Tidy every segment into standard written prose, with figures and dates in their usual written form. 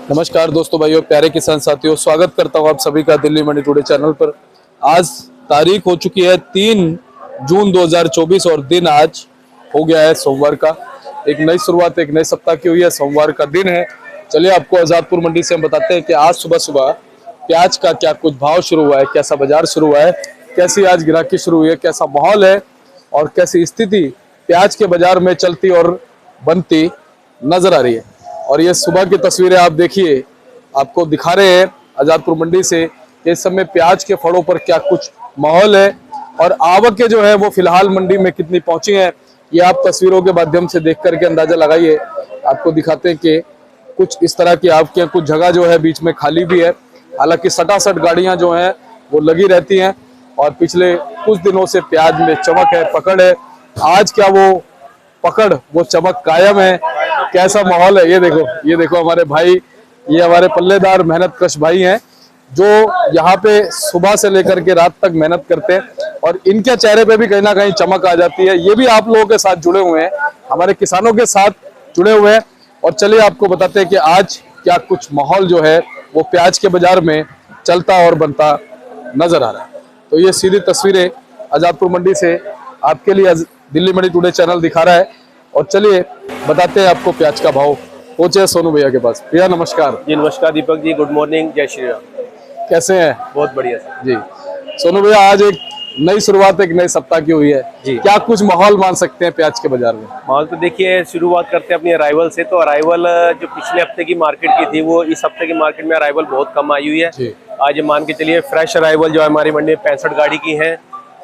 नमस्कार दोस्तों, भाइयों, प्यारे किसान साथियों, स्वागत करता हूं आप सभी का दिल्ली मंडी टुडे चैनल पर। आज तारीख हो चुकी है 3 जून 2024 और दिन आज हो गया है सोमवार का। एक नई शुरुआत, एक नए सप्ताह की हुई है। सोमवार का दिन है। चलिए आपको आजादपुर मंडी से हम बताते हैं कि आज सुबह सुबह प्याज का क्या कुछ भाव शुरू हुआ है, कैसा बाजार शुरू हुआ है, कैसी आज गिराकी शुरू हुई है, कैसा माहौल है और कैसी स्थिति प्याज के बाजार में चलती और बनती नजर आ रही है। और ये सुबह की तस्वीरें आप देखिए, आपको दिखा रहे हैं आजादपुर मंडी से इस समय प्याज के फड़ों पर क्या कुछ माहौल है और आवकें जो है वो फिलहाल मंडी में कितनी पहुंची हैं, ये आप तस्वीरों के माध्यम से देख करके अंदाजा लगाइए। आपको दिखाते हैं कि कुछ इस तरह की आवकें, कुछ जगह जो है बीच में खाली भी है। हालांकि सटासट गाड़ियां जो हैं वो लगी रहती हैं और पिछले कुछ दिनों से प्याज में चमक है, पकड़ है। आज क्या वो पकड़, वो चमक कायम है? कैसा माहौल है ये देखो हमारे भाई, ये हमारे पल्लेदार मेहनतकश भाई हैं जो यहाँ पे सुबह से लेकर के रात तक मेहनत करते हैं और इनके चेहरे पे भी कहीं ना कहीं चमक आ जाती है। ये भी आप लोगों के साथ जुड़े हुए हैं, हमारे किसानों के साथ जुड़े हुए हैं। और चलिए आपको बताते हैं कि आज क्या कुछ माहौल जो है वो प्याज के बाजार में चलता और बनता नजर आ रहा है। तो ये सीधी तस्वीरें आजादपुर मंडी से आपके लिए दिल्ली मंडी टुडे चैनल दिखा रहा है। और चलिए बताते हैं आपको प्याज का भाव। पहुंचे सोनू भैया के पास। भैया नमस्कार। जी नमस्कार दीपक जी, गुड मॉर्निंग, जय श्री राम। कैसे हैं? बहुत बढ़िया सर जी। सोनू भैया, आज एक नई शुरुआत, एक नए सप्ताह की हुई है जी। क्या कुछ माहौल मान सकते हैं प्याज के बाजार में? माहौल तो देखिए, शुरुआत करते हैं अपनी अराइवल से। तो अराइवल जो पिछले हफ्ते की मार्केट की थी, वो इस हफ्ते की मार्केट में अराइवल बहुत कम आई हुई है जी। आज मान के चलिए फ्रेश अराइवल जो है हमारी मंडी में 65 गाड़ी की है।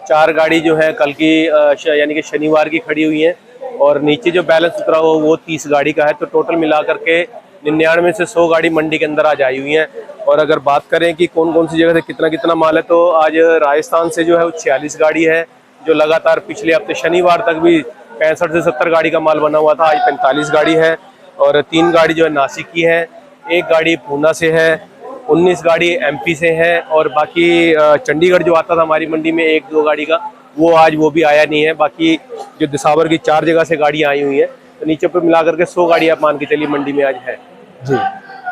4 गाड़ी जो है कल की यानी कि शनिवार की खड़ी हुई है और नीचे जो बैलेंस उतरा हो वो 30 गाड़ी का है। तो टोटल मिला करके 99 से 100 गाड़ी मंडी के अंदर आज आई हुई हैं। और अगर बात करें कि कौन कौन सी जगह से कितना कितना माल है, तो आज राजस्थान से जो है वो 46 गाड़ी है, जो लगातार पिछले हफ्ते शनिवार तक भी 65 से 70 गाड़ी का माल बना हुआ था। आज 45 गाड़ी है और 3 गाड़ी जो है नासिक की है, 1 गाड़ी पूना से है, 19 गाड़ी एमपी से है और बाकी चंडीगढ़ जो आता था हमारी मंडी में 1-2 गाड़ी का, वो भी आया नहीं है। बाकी जो दिसावर की 4 जगह से गाड़ियाँ आई हुई हैं, तो नीचे पर मिला करके 100 गाड़ी आप मान के चलिए मंडी में आज है जी।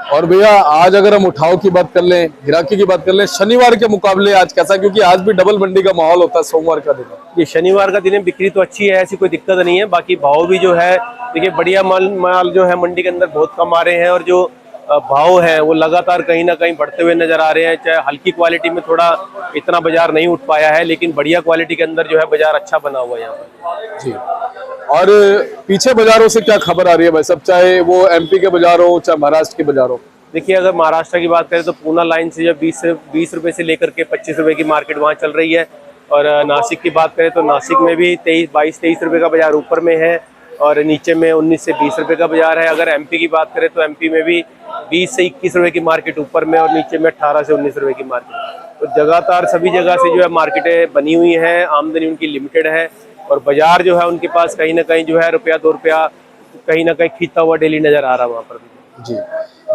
और भैया आज अगर हम उठाव की बात कर लें, गिराकी की बात कर लें, शनिवार के मुकाबले आज कैसा? क्योंकि आज भी डबल मंडी का माहौल होता है सोमवार का दिन। ये शनिवार का दिन है, बिक्री तो अच्छी है, ऐसी कोई दिक्कत नहीं है। बाकी भाव भी जो है देखिए बढ़िया माल जो है मंडी के अंदर बहुत कम आ रहे हैं और जो भाव है वो लगातार कहीं ना कहीं बढ़ते हुए नजर आ रहे हैं। चाहे हल्की क्वालिटी में थोड़ा इतना बाजार नहीं उठ पाया है, लेकिन बढ़िया क्वालिटी के अंदर जो है बाजार अच्छा बना हुआ है यहाँ पर जी। और पीछे बाजारों से क्या खबर आ रही है भाई साहब, चाहे वो एमपी के बाजार हो चाहे महाराष्ट्र के बाजार हो? देखिए, अगर महाराष्ट्र की बात करें तो पूना लाइन से जो 20 रुपए से लेकर के 25 रुपए की मार्केट वहाँ चल रही है। और नासिक की बात करें तो नासिक में भी 22-23 रुपए का बाजार ऊपर में है और नीचे में 19 से 20 रुपए का बाजार है। अगर एमपी की बात करें तो एमपी में भी 20 से 21 रुपए की मार्केट ऊपर में और नीचे में 18 से 19 रुपए की मार्केट। तो लगातार सभी जगह से जो है मार्केटें बनी हुई हैं, आमदनी उनकी लिमिटेड है और बाजार जो है उनके पास कहीं ना कहीं जो है ₹1-2 कहीं ना कहीं खींचता हुआ डेली नजर आ रहा है वहाँ पर भी। जी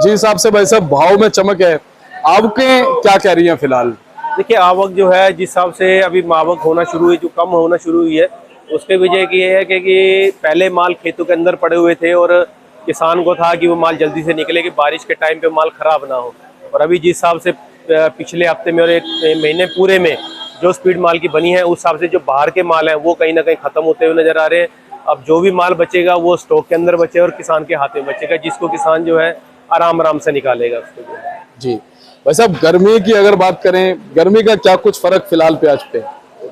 जी। हिसाब से भाई साहब भाव में चमक है, आवकें क्या कह रही हैं फिलहाल? देखिए, आवक जो है जिस हिसाब से अभी आवक होना शुरू हुई, जो कम होना शुरू हुई है, उसके वजह की है कि पहले माल खेतों के अंदर पड़े हुए थे और किसान को था कि वो माल जल्दी से निकले कि बारिश के टाइम पे माल खराब ना हो। और अभी जिस हिसाब से पिछले हफ्ते में और 1 महीने पूरे में जो स्पीड माल की बनी है, उस हिसाब से जो बाहर के माल हैं वो कहीं ना कहीं खत्म होते हुए नजर आ रहे हैं। अब जो भी माल बचेगा वो स्टॉक के अंदर बचे और किसान के हाथ में बचेगा, जिसको किसान जो है आराम से निकालेगा उसको जो है। जी। वैसे अब गर्मी की अगर बात करें, गर्मी का क्या कुछ फर्क फिलहाल प्याज पे?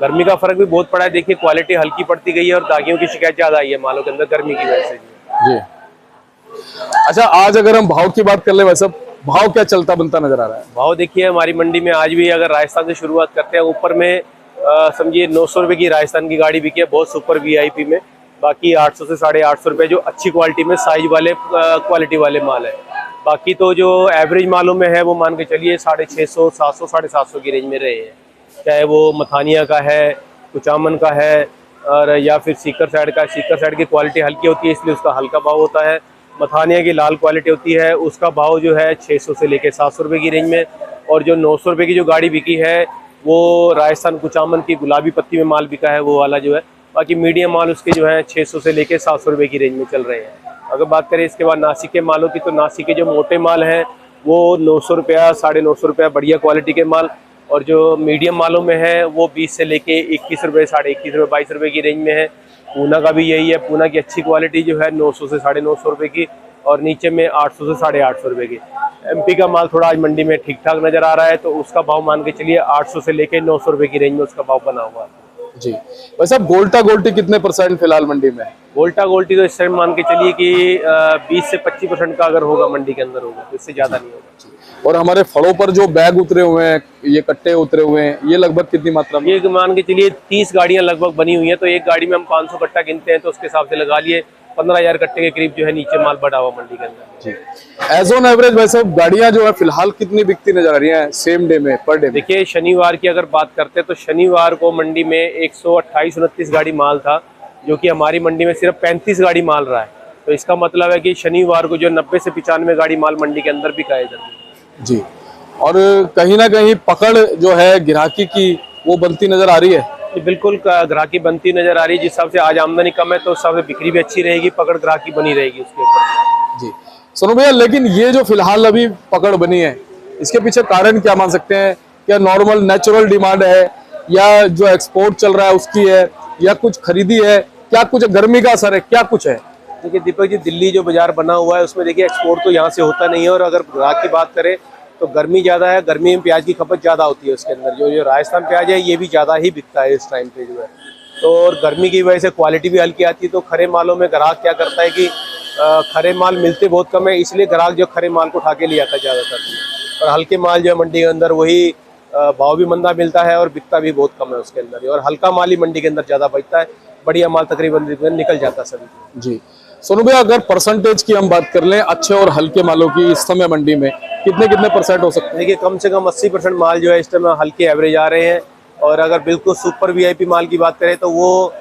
गर्मी का फर्क भी बहुत पड़ा है। देखिए, क्वालिटी हल्की पड़ती गई है और दागियों की शिकायत ज्यादा आई है मालों के अंदर गर्मी की वजह से जी। अच्छा, आज अगर हम भाव की बात कर ले, वैसे भाव क्या चलता बनता नजर आ रहा है? भाव देखिए हमारी मंडी में आज भी अगर राजस्थान से शुरुआत करते हैं, ऊपर में समझिए 900 रुपए की राजस्थान की गाड़ी बिकी है, बहुत सुपर वीआईपी में। बाकी 800 से 850 रुपए जो अच्छी क्वालिटी में साइज वाले क्वालिटी वाले माल है। बाकी तो जो एवरेज मालों में है वो मान के चलिए 650, 700, 750 की रेंज में रहे हैं। चाहे वो मथानिया का है, कुचामन का है और या फिर सीकर साइड का। सीकर साइड की क्वालिटी हल्की होती है इसलिए उसका हल्का भाव होता है। मथानिया की लाल क्वालिटी होती है, उसका भाव जो है 600 से लेकर 700 रुपये की रेंज में। और जो 900 रुपये की जो गाड़ी बिकी है वो राजस्थान कुचामन की गुलाबी पत्ती में माल बिका है, वो वाला जो है। बाकी मीडियम माल उसके जो है 600 से लेकर 700 रुपये की रेंज में चल रहे हैं। अगर बात करें इसके बाद नासिक के मालों की, तो नासिक के जो मोटे माल हैं वो 900 रुपया, 950 रुपया बढ़िया क्वालिटी के माल, और जो मीडियम मालों में है वो 20 से लेके 21 रुपये, 21.5 रुपये, 22 रुपये की रेंज में है। पूना का भी यही है, पूना की अच्छी क्वालिटी जो है 900 से 950 रुपये की, और नीचे में 800 से 850 रुपये की। एमपी का माल थोड़ा आज मंडी में ठीक ठाक नज़र आ रहा है, तो उसका भाव मान के चलिए 800 से लेके 900 रुपये की रेंज में उसका भाव बना हुआ है। जी। वैसे अब गोल्टा गोल्टी कितने % फिलहाल मंडी में है? गोल्टा गोल्टी तो इस टाइम मान के चलिए कि 20 से 25% का अगर होगा मंडी के अंदर होगा, तो इससे ज़्यादा नहीं होगा। और हमारे फलों पर जो बैग उतरे हुए हैं, ये कट्टे उतरे हुए हैं, ये लगभग कितनी मात्रा में? ये मान के चलिए 30 गाड़ियां लगभग बनी हुई हैं, तो एक गाड़ी में हम 500 कट्टा गिनते हैं, तो उसके हिसाब से लगा लिए 15,000 कट्टे के करीब जो है नीचे माल बढ़ा हुआ मंडी के अंदर। जी। एज ऑन एवरेज वैसे गाड़ियां जो है फिलहाल कितनी बिकती नजर आ रही हैं सेम डे में, पर डे में? देखिए शनिवार की अगर बात करते हैं तो शनिवार को मंडी में 128-29 गाड़ी माल था, जो कि हमारी मंडी में सिर्फ 35 गाड़ी माल रहा है। तो इसका मतलब है कि शनिवार को जो 90 से 95 गाड़ी माल मंडी के अंदर बिका है इधर। जी। और कहीं ना कहीं पकड़ जो है ग्राहकी की वो बनती नजर आ रही है? ये बिल्कुल ग्राहकी बनती नजर आ रही है। जिस हिसाब से आज आमदनी कम है तो उस हिसाब से बिक्री भी अच्छी रहेगी, पकड़ ग्राहकी बनी रहेगी उसके ऊपर। जी सोनू भैया, लेकिन ये जो फिलहाल अभी पकड़ बनी है, इसके पीछे कारण क्या मान सकते हैं? क्या नॉर्मल नेचुरल डिमांड है, या जो एक्सपोर्ट चल रहा है उसकी है, या कुछ खरीदी है, क्या कुछ गर्मी का असर है, क्या कुछ है? देखिए दीपक जी, दिल्ली जो बाजार बना हुआ है उसमें देखिए एक्सपोर्ट तो यहाँ से होता नहीं है, और अगर ग्राहक की बात करें तो गर्मी ज़्यादा है, गर्मी में प्याज की खपत ज़्यादा होती है उसके अंदर। जो राजस्थान प्याज है ये भी ज़्यादा ही बिकता है इस टाइम पे जो है, तो और गर्मी की वजह से क्वालिटी भी हल्की आती है। तो खरे मालों में ग्राहक क्या करता है कि खरे माल मिलते बहुत कम है, इसलिए ग्राहक जो खरे माल को उठा के ले आता है ज़्यादातर, और हल्के माल जो है मंडी के अंदर वही भाव भी मंदा मिलता है और बिकता भी बहुत कम है उसके अंदर, और हल्का माल ही मंडी के अंदर ज़्यादा बचता है, बढ़िया माल तकरीबन निकल जाता है सभी। जी सोनू भैया, अगर परसेंटेज की हम बात कर लें अच्छे और हल्के मालों की इस समय मंडी में कितने % हो सकते हैं? देखिए कम से कम 80% माल जो है इस टाइम हल्के एवरेज आ रहे हैं, और अगर बिल्कुल सुपर वीआईपी माल की बात करें तो वो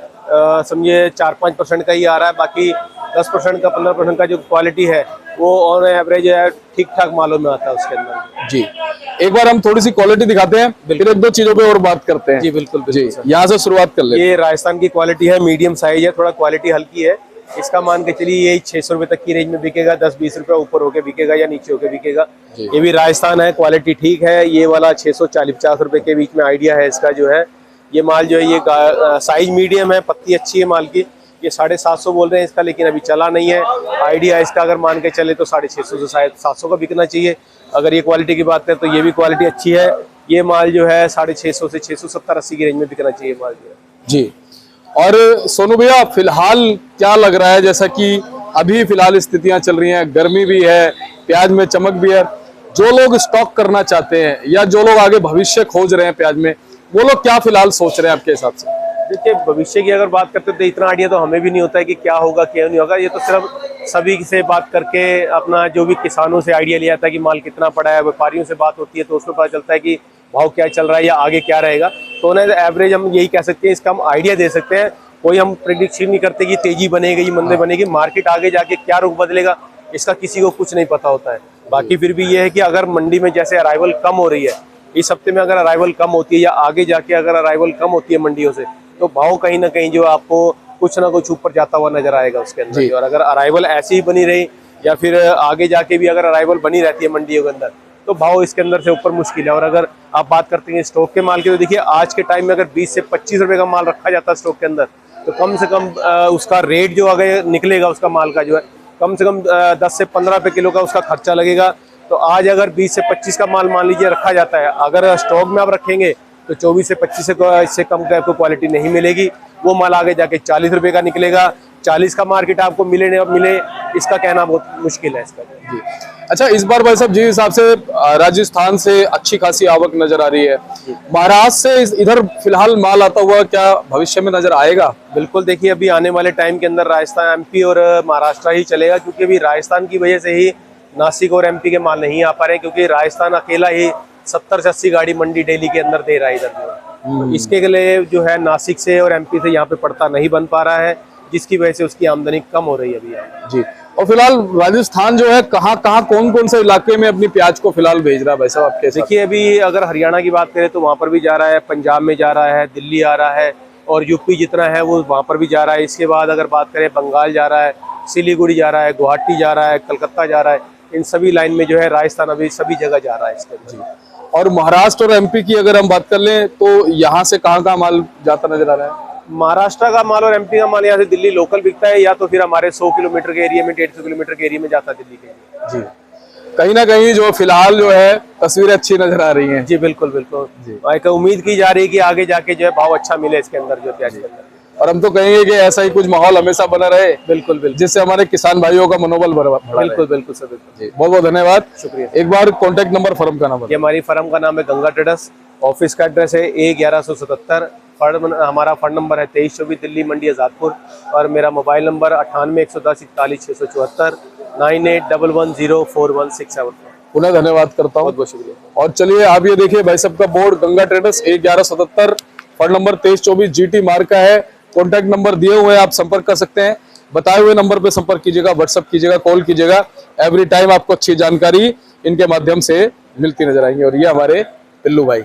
समझिए 4-5% का ही आ रहा है। बाकी 10% का 15% का जो क्वालिटी है वो ऑन एवरेज है ठीक ठाक मालों में आता है उसके अंदर। जी, एक बार हम थोड़ी सी क्वालिटी दिखाते हैं, फिर एक दो चीजों पे और बात करते हैं। जी बिल्कुल जी, यहाँ से शुरुआत कर लेते हैं। ये राजस्थान की क्वालिटी है, मीडियम साइज है, थोड़ा क्वालिटी हल्की है। इसका मान के चलिए यही 600 रुपये तक की रेंज में बिकेगा, 10-20 रुपये ऊपर होके बिकेगा या नीचे होके बिकेगा। ये भी राजस्थान है, क्वालिटी ठीक है। ये वाला 640-50 रुपये के बीच में आइडिया है इसका जो है। ये माल जो है ये साइज मीडियम है, पत्ती अच्छी है माल की। ये 750 बोल रहे हैं इसका, लेकिन अभी चला नहीं है। आइडिया इसका अगर मान के चले तो 650 से शायद 700 का बिकना चाहिए। अगर ये क्वालिटी की बात करें तो ये भी क्वालिटी अच्छी है। ये माल जो है 650 से 670-80 की रेंज में बिकना चाहिए माल जो है। जी, और सोनू भैया फिलहाल क्या लग रहा है, जैसा कि अभी फिलहाल स्थितियां चल रही हैं, गर्मी भी है, प्याज में चमक भी है, जो लोग स्टॉक करना चाहते हैं या जो लोग आगे भविष्य खोज रहे हैं प्याज में, वो लोग क्या फिलहाल सोच रहे हैं आपके हिसाब से? देखिए भविष्य की अगर बात करते तो इतना आइडिया तो हमें भी नहीं होता है कि क्या होगा क्या नहीं होगा। ये तो सिर्फ सभी से बात करके अपना जो भी किसानों से आइडिया लिया था कि माल कितना पड़ा है, व्यापारियों से बात होती है तो उसमें पता चलता है कि भाव क्या चल रहा है या आगे क्या रहेगा। तो उन्हें एवरेज हम यही कह सकते हैं, इसका हम आइडिया दे सकते हैं। कोई हम प्रेडिक्शन नहीं करते कि तेजी बनेगी मंदे बनेगी, मार्केट आगे जाके क्या रुख बदलेगा इसका किसी को कुछ नहीं पता होता है। बाकी फिर भी ये है कि अगर मंडी में जैसे अराइवल कम हो रही है, इस हफ्ते में अगर अराइवल कम होती है या आगे जाके अगर अराइवल कम होती है मंडियों से, तो भाव कहीं ना कहीं जो आपको कुछ ना कुछ ऊपर जाता हुआ नजर आएगा उसके अंदर। और अगर अराइवल ऐसी ही बनी रही या फिर आगे जाके भी अगर अराइवल बनी रहती है मंडियों के अंदर, तो भाव इसके अंदर से ऊपर मुश्किल है। और अगर आप बात करते हैं स्टॉक के माल की, तो देखिए आज के टाइम में अगर 20 से 25 रुपए का माल रखा जाता है स्टॉक के अंदर, तो कम से कम उसका रेट जो अगर निकलेगा उसका माल का जो है, कम से कम 10 से 15 रुपए किलो का उसका खर्चा लगेगा। तो आज अगर 20 से 25 का माल मान लीजिए रखा जाता है, अगर स्टॉक में आप रखेंगे तो 24 से 25 से इससे कम का आपको क्वालिटी नहीं मिलेगी। वो माल आगे जाके 40 रुपए का निकलेगा। 40 का मार्केट आपको मिले इसका कहना बहुत मुश्किल है इसका। जी, अच्छा, इस बार भाई साहब जिस हिसाब से राजस्थान से अच्छी खासी आवक नजर आ रही है, महाराष्ट्र से इधर फिलहाल माल आता हुआ क्या भविष्य में नजर आएगा? बिल्कुल, देखिए अभी आने वाले टाइम के अंदर राजस्थान, एमपी और महाराष्ट्र ही चलेगा, क्योंकि अभी राजस्थान की वजह से ही नासिक और एमपी के माल नहीं आ पा रहे, क्योंकि राजस्थान अकेला ही 70 से 80 गाड़ी मंडी डेली के अंदर दे रहा है इधर जो। तो इसके लिए जो है नासिक से और एमपी से यहाँ पे पड़ता नहीं बन पा रहा है, जिसकी वजह से उसकी आमदनी कम हो रही है अभी यहाँ। जी, और फिलहाल राजस्थान जो है कहाँ कौन कौन से इलाके में अपनी प्याज को फिलहाल भेज रहा है भाई साहब आपके? देखिए अभी अगर हरियाणा की बात करें तो वहाँ पर भी जा रहा है, पंजाब में जा रहा है, दिल्ली आ रहा है, और यूपी जितना है वो वहाँ पर भी जा रहा है। इसके बाद अगर बात करें बंगाल जा रहा है, सिलीगुड़ी जा रहा है, गुवाहाटी जा रहा है, कलकत्ता जा रहा है, इन सभी लाइन में जो है राजस्थान अभी सभी जगह जा रहा है इसके अंदर। और महाराष्ट्र और एमपी की अगर हम बात कर लें तो यहाँ से कहाँ माल जाता नजर आ रहा है? महाराष्ट्र का माल और एमपी का माल यहाँ से दिल्ली लोकल बिकता है, या तो फिर हमारे 100 किलोमीटर के एरिया में, 150 किलोमीटर के एरिया में जाता है दिल्ली के लिए। जी, कहीं ना कहीं जो फिलहाल जो है तस्वीरें अच्छी नजर आ रही हैं। जी बिल्कुल बिल्कुल जी। एक उम्मीद की जा रही है कि आगे जाके जो है भाव अच्छा मिले इसके अंदर, जो प्याज के अंदर। और हम तो कहेंगे कि ऐसा ही कुछ माहौल हमेशा बना रहे, बिल्कुल बिल्कुल जिससे हमारे किसान भाइयों का मनोबल बढ़ा रहे। बिल्कुल बिल्कुल सर, बिल्कुल। जी, बहुत बहुत धन्यवाद। शुक्रिया। एक बार कॉन्टेक्ट नंबर फर्म का नाम ये हमारी फर्म का नाम है गंगा ट्रेडर्स। ऑफिस का एड्रेस है A1177। हमारा फंड नंबर है 2324, दिल्ली मंडी आजादपुर। और मेरा मोबाइल नंबर 98 110 41 674, 9811041674। पुनः धन्यवाद करता हूँ। बहुत बहुत शुक्रिया। और चलिए आप ये देखिए भाई साहब का board, Ganga traders A1177, fund number 2324, GT mark का है। कॉन्टैक्ट नंबर दिए हुए हैं, आप संपर्क कर सकते हैं। बताए हुए नंबर पे संपर्क कीजिएगा, व्हाट्सएप कीजिएगा, कॉल कीजिएगा। एवरी टाइम आपको अच्छी जानकारी इनके माध्यम से मिलती नजर आएंगी। और ये हमारे पिल्लू भाई।